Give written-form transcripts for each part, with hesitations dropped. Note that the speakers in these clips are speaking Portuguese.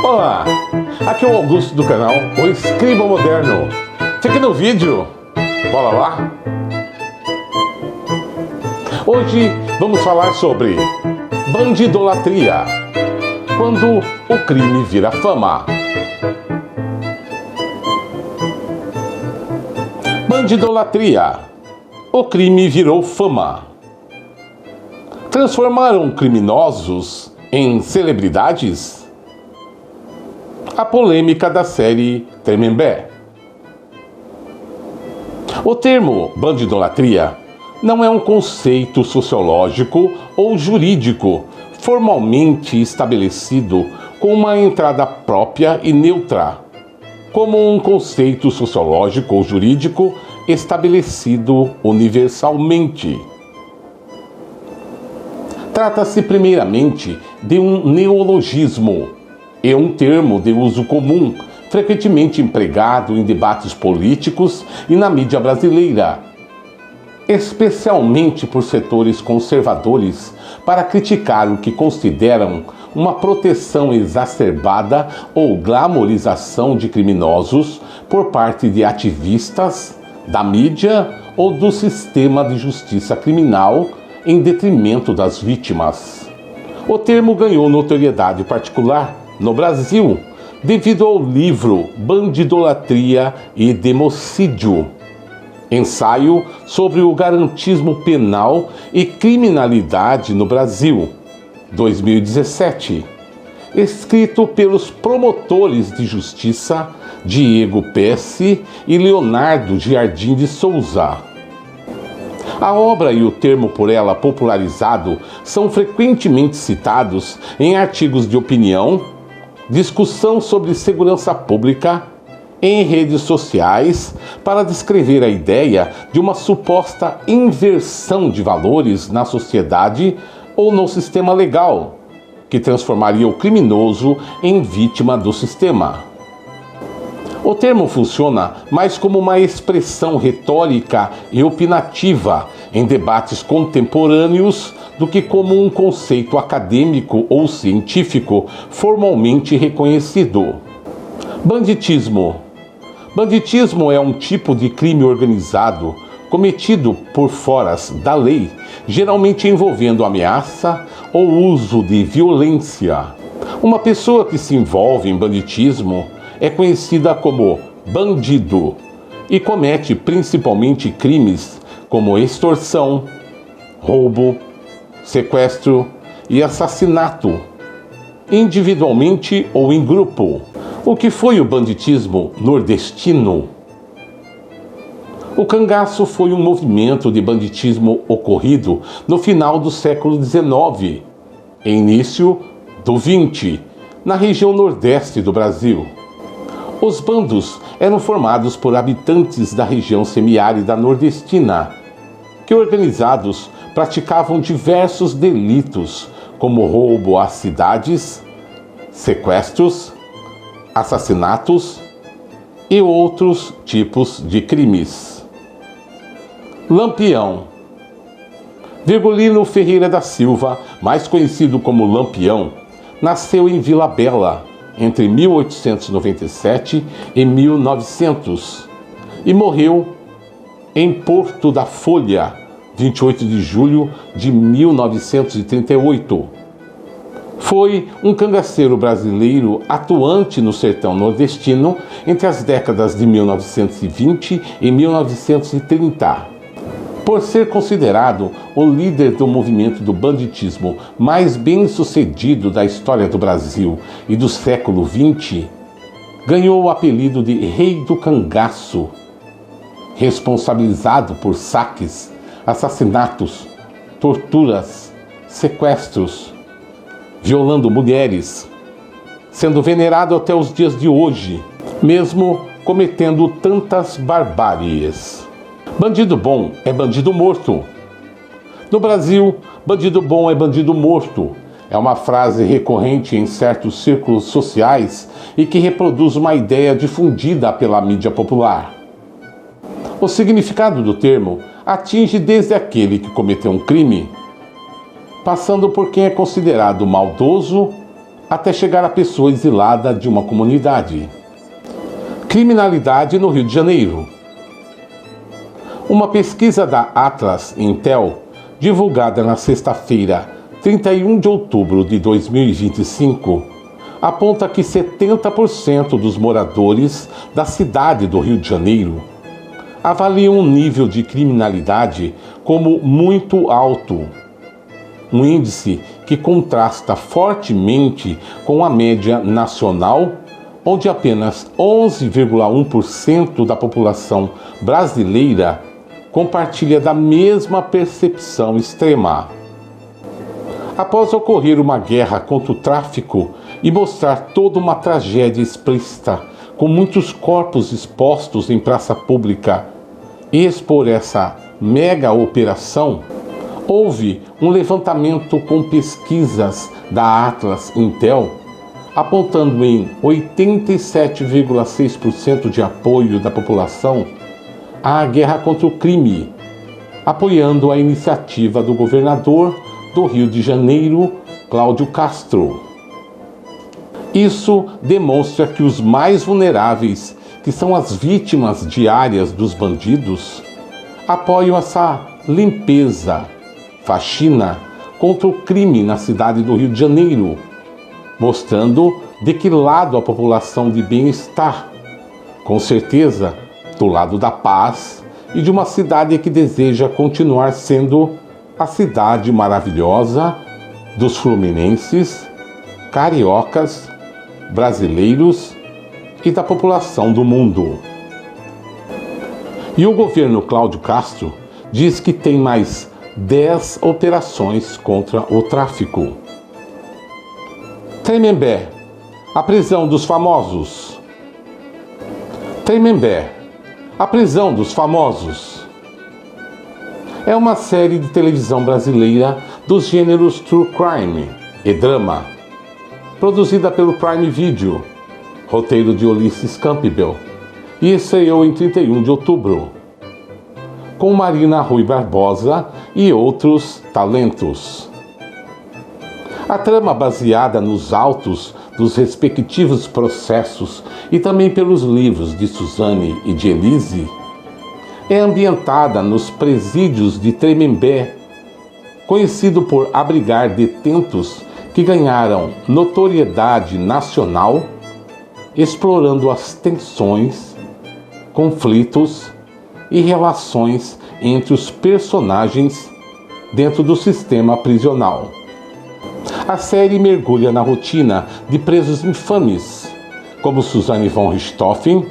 Olá, aqui é o Augusto do canal O Escriba Moderno. Fique no vídeo, bora lá? Hoje vamos falar sobre bandidolatria, quando o crime vira fama. Bandidolatria, o crime virou fama. Transformaram criminosos em celebridades? A polêmica da série Tremembé. O termo bandidolatria não é um conceito sociológico ou jurídico formalmente estabelecido com uma entrada própria e neutra, como um conceito sociológico ou jurídico estabelecido universalmente. Trata-se primeiramente de um neologismo, é um termo de uso comum, frequentemente empregado em debates políticos e na mídia brasileira, especialmente por setores conservadores, para criticar o que consideram uma proteção exacerbada ou glamorização de criminosos por parte de ativistas, da mídia ou do sistema de justiça criminal em detrimento das vítimas. O termo ganhou notoriedade particular no Brasil, devido ao livro Bandidolatria e Democídio, ensaio sobre o garantismo penal e criminalidade no Brasil, 2017, escrito pelos promotores de justiça Diego Pesce e Leonardo Giardim de Souza. A obra e o termo por ela popularizado são frequentemente citados em artigos de opinião, discussão sobre segurança pública, em redes sociais, para descrever a ideia de uma suposta inversão de valores na sociedade ou no sistema legal, que transformaria o criminoso em vítima do sistema. O termo funciona mais como uma expressão retórica e opinativa em debates contemporâneos do que como um conceito acadêmico ou científico formalmente reconhecido. Banditismo. Banditismo é um tipo de crime organizado cometido por fora da lei, geralmente envolvendo ameaça ou uso de violência. Uma pessoa que se envolve em banditismo é conhecida como bandido e comete principalmente crimes como extorsão, roubo, sequestro e assassinato, individualmente ou em grupo. O que foi o banditismo nordestino? O cangaço foi um movimento de banditismo ocorrido no final do século XIX e início do XX, na região nordeste do Brasil. Os bandos eram formados por habitantes da região semiárida nordestina, que organizados praticavam diversos delitos, como roubo às cidades, sequestros, assassinatos e outros tipos de crimes. Lampião. Virgulino Ferreira da Silva, mais conhecido como Lampião, nasceu em Vila Bela entre 1897 e 1900 e morreu em Porto da Folha, 28 de julho de 1938. Foi um cangaceiro brasileiro atuante no sertão nordestino entre as décadas de 1920 e 1930. Por ser considerado o líder do movimento do banditismo mais bem-sucedido da história do Brasil e do século XX, ganhou o apelido de Rei do Cangaço, responsabilizado por saques, assassinatos, torturas, sequestros, violando mulheres, sendo venerado até os dias de hoje, mesmo cometendo tantas barbáries. Bandido bom é bandido morto. No Brasil, bandido bom é bandido morto. É uma frase recorrente em certos círculos sociais e que reproduz uma ideia difundida pela mídia popular. O significado do termo atinge desde aquele que cometeu um crime, passando por quem é considerado maldoso, até chegar à pessoa exilada de uma comunidade. Criminalidade no Rio de Janeiro. Uma pesquisa da Atlas Intel, divulgada na sexta-feira, 31 de outubro de 2025, aponta que 70% dos moradores da cidade do Rio de Janeiro avaliam um nível de criminalidade como muito alto, um índice que contrasta fortemente com a média nacional, onde apenas 11,1% da população brasileira compartilha da mesma percepção extrema. Após ocorrer uma guerra contra o tráfico e mostrar toda uma tragédia explícita, com muitos corpos expostos em praça pública, e expor essa mega operação, houve um levantamento com pesquisas da Atlas Intel, apontando em 87,6% de apoio da população à guerra contra o crime, apoiando a iniciativa do governador do Rio de Janeiro, Cláudio Castro. Isso demonstra que os mais vulneráveis, que são as vítimas diárias dos bandidos, apoiam essa limpeza, faxina contra o crime na cidade do Rio de Janeiro, mostrando de que lado a população de bem está. Com certeza, do lado da paz e de uma cidade que deseja continuar sendo a cidade maravilhosa dos fluminenses, cariocas, brasileiros e da população do mundo. E o governo Cláudio Castro diz que tem mais 10 operações contra o tráfico. Tremembé, a prisão dos famosos. Tremembé, a prisão dos famosos. É uma série de televisão brasileira dos gêneros True Crime e Drama, produzida pelo Prime Video, roteiro de Ulisses Campbell, e estreou em 31 de outubro, com Marina Rui Barbosa e outros talentos. A trama, baseada nos autos dos respectivos processos e também pelos livros de Suzane e de Elise, é ambientada nos presídios de Tremembé, conhecido por abrigar detentos que ganharam notoriedade nacional, explorando as tensões, conflitos e relações entre os personagens dentro do sistema prisional. A série mergulha na rotina de presos infames, como Suzane von Richthofen,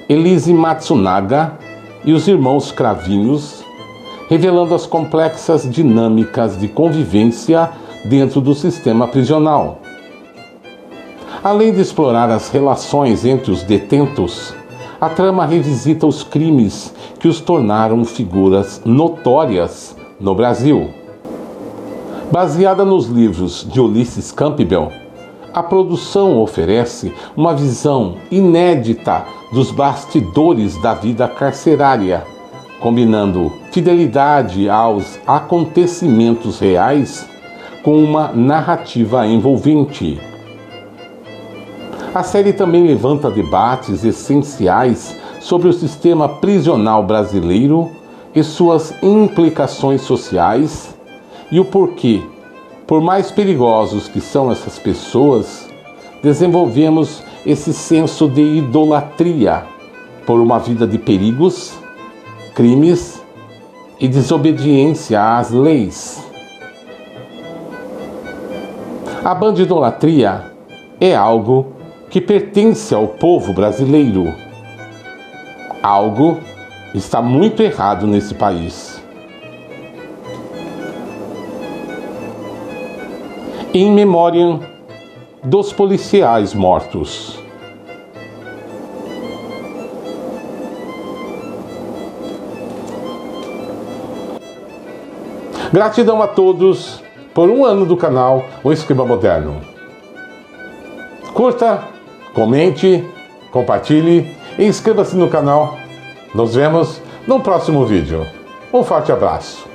Elise Matsunaga e os irmãos Cravinhos, revelando as complexas dinâmicas de convivência dentro do sistema prisional. Além de explorar as relações entre os detentos, a trama revisita os crimes que os tornaram figuras notórias no Brasil. Baseada nos livros de Ulisses Campbell, a produção oferece uma visão inédita dos bastidores da vida carcerária, combinando fidelidade aos acontecimentos reais com uma narrativa envolvente. A série também levanta debates essenciais sobre o sistema prisional brasileiro e suas implicações sociais e o porquê, por mais perigosos que são essas pessoas, desenvolvemos esse senso de idolatria por uma vida de perigos, crimes e desobediência às leis. A bandidolatria é algo que pertence ao povo brasileiro. Algo está muito errado nesse país. In memoriam dos policiais mortos. Gratidão a todos por um ano do canal O Escriba Moderno. Curta, comente, compartilhe e inscreva-se no canal. Nos vemos no próximo vídeo. Um forte abraço.